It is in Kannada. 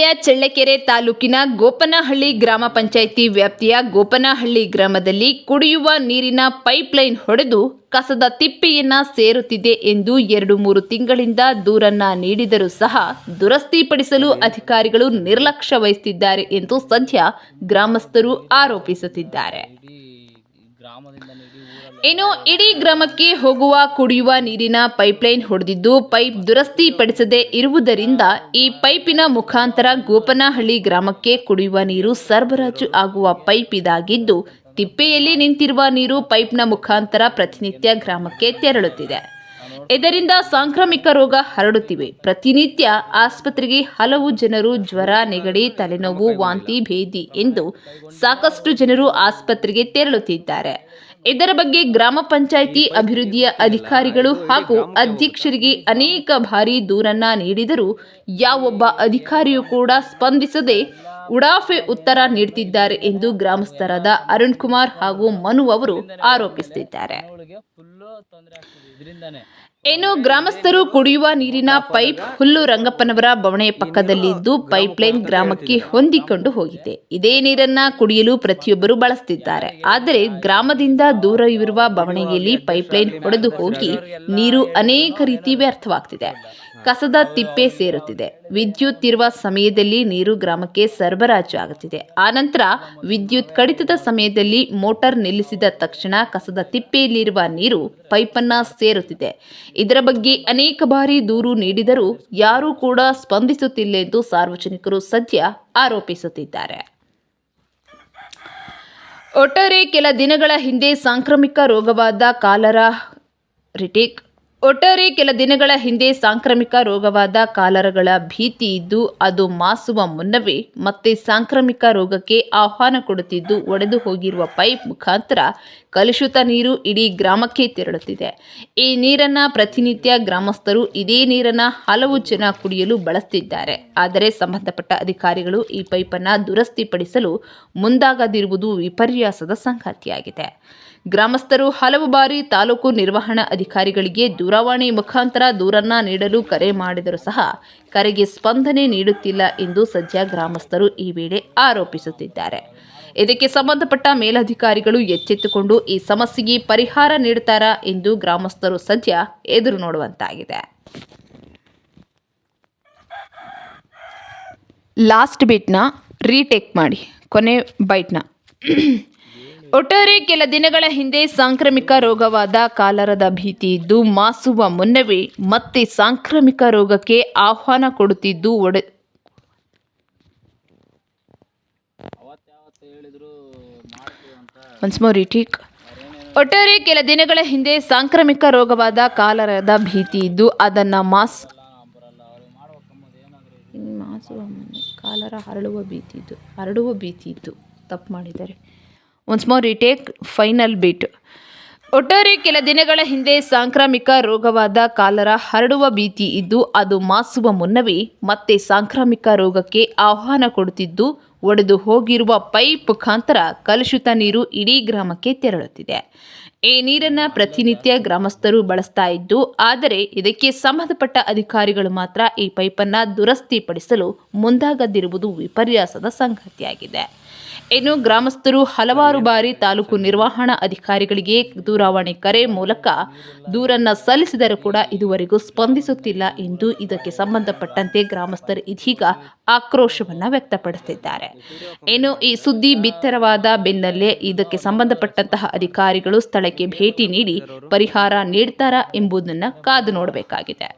ಜಿಲ್ಲೆಯ ಚಳ್ಳಕೆರೆ ತಾಲೂಕಿನ ಗೋಪನಹಳ್ಳಿ ಗ್ರಾಮ ಪಂಚಾಯಿತಿ ವ್ಯಾಪ್ತಿಯ ಗೋಪನಹಳ್ಳಿ ಗ್ರಾಮದಲ್ಲಿ ಕುಡಿಯುವ ನೀರಿನ ಪೈಪ್ಲೈನ್ ಹೊಡೆದು ಕಸದ ತಿಪ್ಪೆಯನ್ನ ಸೇರುತ್ತಿದೆ ಎಂದು 2-3 ತಿಂಗಳಿಂದ ದೂರನ್ನ ನೀಡಿದರೂ ಸಹ ದುರಸ್ತಿಪಡಿಸಲು ಅಧಿಕಾರಿಗಳು ನಿರ್ಲಕ್ಷ್ಯ ವಹಿಸುತ್ತಿದ್ದಾರೆ ಎಂದು ಸದ್ಯ ಗ್ರಾಮಸ್ಥರು ಆರೋಪಿಸುತ್ತಿದ್ದಾರೆ. ಇನ್ನು ಇಡೀ ಗ್ರಾಮಕ್ಕೆ ಹೋಗುವ ಕುಡಿಯುವ ನೀರಿನ ಪೈಪ್ಲೈನ್ ಹೊಡೆದಿದ್ದು ಪೈಪ್ ದುರಸ್ತಿಪಡಿಸದೇ ಇರುವುದರಿಂದ ಈ ಪೈಪಿನ ಮುಖಾಂತರ ಗೋಪನಹಳ್ಳಿ ಗ್ರಾಮಕ್ಕೆ ಕುಡಿಯುವ ನೀರು ಸರಬರಾಜು ಆಗುವ ಪೈಪ್ ಇದಾಗಿದ್ದು ತಿಪ್ಪೆಯಲ್ಲಿ ನಿಂತಿರುವ ನೀರು ಪೈಪ್ನ ಮುಖಾಂತರ ಪ್ರತಿನಿತ್ಯ ಗ್ರಾಮಕ್ಕೆ ತೆರಳುತ್ತಿದೆ. ಇದರಿಂದ ಸಾಂಕ್ರಾಮಿಕ ರೋಗ ಹರಡುತ್ತಿವೆ. ಪ್ರತಿನಿತ್ಯ ಆಸ್ಪತ್ರೆಗೆ ಹಲವು ಜನರು ಜ್ವರ, ನೆಗಡಿ, ತಲೆನೋವು, ವಾಂತಿ, ಭೇದಿ ಎಂದು ಸಾಕಷ್ಟು ಜನರು ಆಸ್ಪತ್ರೆಗೆ ತೆರಳುತ್ತಿದ್ದಾರೆ. ಇದರ ಬಗ್ಗೆ ಗ್ರಾಮ ಪಂಚಾಯಿತಿ ಅಭಿವೃದ್ಧಿಯ ಅಧಿಕಾರಿಗಳು ಹಾಗೂ ಅಧ್ಯಕ್ಷರಿಗೆ ಅನೇಕ ಬಾರಿ ದೂರನ್ನ ನೀಡಿದರೂ ಯಾವೊಬ್ಬ ಅಧಿಕಾರಿಯೂ ಕೂಡ ಸ್ಪಂದಿಸದೆ ಉಡಾಫೆ ಉತ್ತರ ನೀಡುತ್ತಿದ್ದಾರೆ ಎಂದು ಗ್ರಾಮಸ್ಥರಾದ ಅರುಣ್ ಕುಮಾರ್ ಹಾಗೂ ಮನು ಅವರು ಆರೋಪಿಸುತ್ತಿದ್ದಾರೆ. ಇನ್ನು ಗ್ರಾಮಸ್ಥರು ಕುಡಿಯುವ ನೀರಿನ ಪೈಪ್ ಹುಲ್ಲು ರಂಗಪ್ಪನವರ ಬವಣೆಯ ಪಕ್ಕದಲ್ಲಿದ್ದು ಪೈಪ್ಲೈನ್ ಗ್ರಾಮಕ್ಕೆ ಹೊಂದಿಕೊಂಡು ಹೋಗಿದೆ. ಇದೇ ನೀರನ್ನ ಕುಡಿಯಲು ಪ್ರತಿಯೊಬ್ಬರು ಬಳಸುತ್ತಿದ್ದಾರೆ. ಆದರೆ ಗ್ರಾಮದಿಂದ ದೂರವಿರುವ ಬವಣೆಯಲ್ಲಿ ಪೈಪ್ಲೈನ್ ಹೊಡೆದು ಹೋಗಿ ನೀರು ಅನೇಕ ರೀತಿ ವ್ಯರ್ಥವಾಗ್ತಿದೆ. ಕಸದ ತಿಪ್ಪೆ ಸೇರುತ್ತಿದೆ. ವಿದ್ಯುತ್ ಇರುವ ಸಮಯದಲ್ಲಿ ನೀರು ಗ್ರಾಮಕ್ಕೆ ಸರಬರಾಜು ಆಗುತ್ತಿದೆ. ಆನಂತರ ವಿದ್ಯುತ್ ಕಡಿತದ ಸಮಯದಲ್ಲಿ ಮೋಟಾರ್ ನಿಲ್ಲಿಸಿದ ತಕ್ಷಣ ಕಸದ ತಿಪ್ಪೆಯಲ್ಲಿರುವ ನೀರು ಪೈಪನ್ನ ಸೇರುತ್ತಿದೆ. ಇದರ ಬಗ್ಗೆ ಅನೇಕ ಬಾರಿ ದೂರು ನೀಡಿದರೂ ಯಾರೂ ಕೂಡ ಸ್ಪಂದಿಸುತ್ತಿಲ್ಲ ಎಂದು ಸಾರ್ವಜನಿಕರು ಸದ್ಯ ಆರೋಪಿಸುತ್ತಿದ್ದಾರೆ. ಒಟ್ಟಾರೆ ಕೆಲ ದಿನಗಳ ಹಿಂದೆ ಸಾಂಕ್ರಾಮಿಕ ರೋಗವಾದ ಕಾಲರಗಳ ಭೀತಿ ಇದ್ದು ಅದು ಮಾಸುವ ಮುನ್ನವೇ ಮತ್ತೆ ಸಾಂಕ್ರಾಮಿಕ ರೋಗಕ್ಕೆ ಆಹ್ವಾನ ಕೊಡುತ್ತಿದ್ದು ಒಡೆದು ಹೋಗಿರುವ ಪೈಪ್ ಮುಖಾಂತರ ಕಲುಷಿತ ನೀರು ಇಡೀ ಗ್ರಾಮಕ್ಕೆ ತೆರಳುತ್ತಿದೆ. ಈ ನೀರನ್ನ ಪ್ರತಿನಿತ್ಯ ಗ್ರಾಮಸ್ಥರು ಇದೇ ನೀರನ್ನ ಹಲವು ಜನ ಕುಡಿಯಲು ಬಳಸುತ್ತಿದ್ದಾರೆ. ಆದರೆ ಸಂಬಂಧಪಟ್ಟ ಅಧಿಕಾರಿಗಳು ಈ ಪೈಪನ್ನು ದುರಸ್ತಿಪಡಿಸಲು ಮುಂದಾಗದಿರುವುದು ವಿಪರ್ಯಾಸದ ಸಂಗತಿಯಾಗಿದೆ. ಗ್ರಾಮಸ್ಥರು ಹಲವು ಬಾರಿ ತಾಲೂಕು ನಿರ್ವಹಣಾ ಅಧಿಕಾರಿಗಳಿಗೆ ದೂರವಾಣಿ ಮುಖಾಂತರ ದೂರನ್ನ ನೀಡಲು ಕರೆ ಮಾಡಿದರೂ ಸಹ ಕರೆಗೆ ಸ್ಪಂದನೆ ನೀಡುತ್ತಿಲ್ಲ ಎಂದು ಸದ್ಯ ಗ್ರಾಮಸ್ಥರು ಈ ವೇಳೆ ಆರೋಪಿಸುತ್ತಿದ್ದಾರೆ. ಇದಕ್ಕೆ ಸಂಬಂಧಪಟ್ಟ ಮೇಲಧಿಕಾರಿಗಳು ಎಚ್ಚೆತ್ತುಕೊಂಡು ಈ ಸಮಸ್ಯೆಗೆ ಪರಿಹಾರ ನೀಡುತ್ತಾರಾ ಎಂದು ಗ್ರಾಮಸ್ಥರು ಸದ್ಯ ಎದುರು ನೋಡುವಂತಾಗಿದೆ. ಲಾಸ್ಟ್ ಬಿಟ್ನ ರೀಟೇಕ್ ಮಾಡಿ ಕೊನೆ ಬೈಟ್ನ ಒಟ್ಟಾರೆ ಕೆಲ ದಿನಗಳ ಹಿಂದೆ ಸಾಂಕ್ರಾಮಿಕ ರೋಗವಾದ ಕಾಲರದ ಭೀತಿ ಇದ್ದು ಮಾಸುವ ಮುನ್ನವೇ ಮತ್ತೆ ಸಾಂಕ್ರಾಮಿಕ ರೋಗಕ್ಕೆ ಆಹ್ವಾನ ಕೊಡುತ್ತಿದ್ದು ಒಟ್ಟಾರೆ ಕೆಲ ದಿನಗಳ ಹಿಂದೆ ಸಾಂಕ್ರಾಮಿಕ ರೋಗವಾದ ಕಾಲರದ ಭೀತಿ ಇದ್ದು ಅದನ್ನು ಕಾಲರ ಹರಡುವ ಭೀತಿ ಇತ್ತು ತಪ್ಪು ಮಾಡಿದ್ದಾರೆ. Final beat. ಒಟ್ಟಾರೆ ಕೆಲ ದಿನಗಳ ಹಿಂದೆ ಸಾಂಕ್ರಾಮಿಕ ರೋಗವಾದ ಕಾಲರ ಹರಡುವ ಭೀತಿ ಇದ್ದು ಅದು ಮಾಸುವ ಮುನ್ನವೇ ಮತ್ತೆ ಸಾಂಕ್ರಾಮಿಕ ರೋಗಕ್ಕೆ ಆಹ್ವಾನ ಕೊಡುತ್ತಿದ್ದು ಒಡೆದು ಹೋಗಿರುವ ಪೈಪ್ ಮುಖಾಂತರ ಕಲುಷಿತ ನೀರು ಇಡೀ ಗ್ರಾಮಕ್ಕೆ ತೆರಳುತ್ತಿದೆ. ಈ ನೀರನ್ನ ಪ್ರತಿನಿತ್ಯ ಗ್ರಾಮಸ್ಥರು ಬಳಸ್ತಾ ಇದ್ದು ಆದರೆ ಇದಕ್ಕೆ ಸಂಬಂಧಪಟ್ಟ ಅಧಿಕಾರಿಗಳು ಮಾತ್ರ ಈ ಪೈಪನ್ನು ದುರಸ್ತಿಪಡಿಸಲು ಮುಂದಾಗದಿರುವುದು ವಿಪರ್ಯಾಸದ ಸಂಗತಿಯಾಗಿದೆ. ಇನ್ನು ಗ್ರಾಮಸ್ಥರು ಹಲವಾರು ಬಾರಿ ತಾಲೂಕು ನಿರ್ವಹಣಾ ಅಧಿಕಾರಿಗಳಿಗೆ ದೂರವಾಣಿ ಕರೆ ಮೂಲಕ ದೂರನ್ನ ಸಲ್ಲಿಸಿದರೂ ಕೂಡ ಇದುವರೆಗೂ ಸ್ಪಂದಿಸುತ್ತಿಲ್ಲ ಎಂದು ಇದಕ್ಕೆ ಸಂಬಂಧಪಟ್ಟಂತೆ ಗ್ರಾಮಸ್ಥರು ಇದೀಗ ಆಕ್ರೋಶವನ್ನು ವ್ಯಕ್ತಪಡಿಸುತ್ತಿದ್ದಾರೆ. ಇನ್ನು ಈ ಸುದ್ದಿ ಬಿತ್ತರವಾದ ಬೆನ್ನಲ್ಲೇ ಇದಕ್ಕೆ ಸಂಬಂಧಪಟ್ಟಂತಹ ಅಧಿಕಾರಿಗಳು ಸ್ಥಳಕ್ಕೆ ಭೇಟಿ ನೀಡಿ ಪರಿಹಾರ ನೀಡ್ತಾರಾ ಎಂಬುದನ್ನು ಕಾದು ನೋಡಬೇಕಾಗಿದೆ.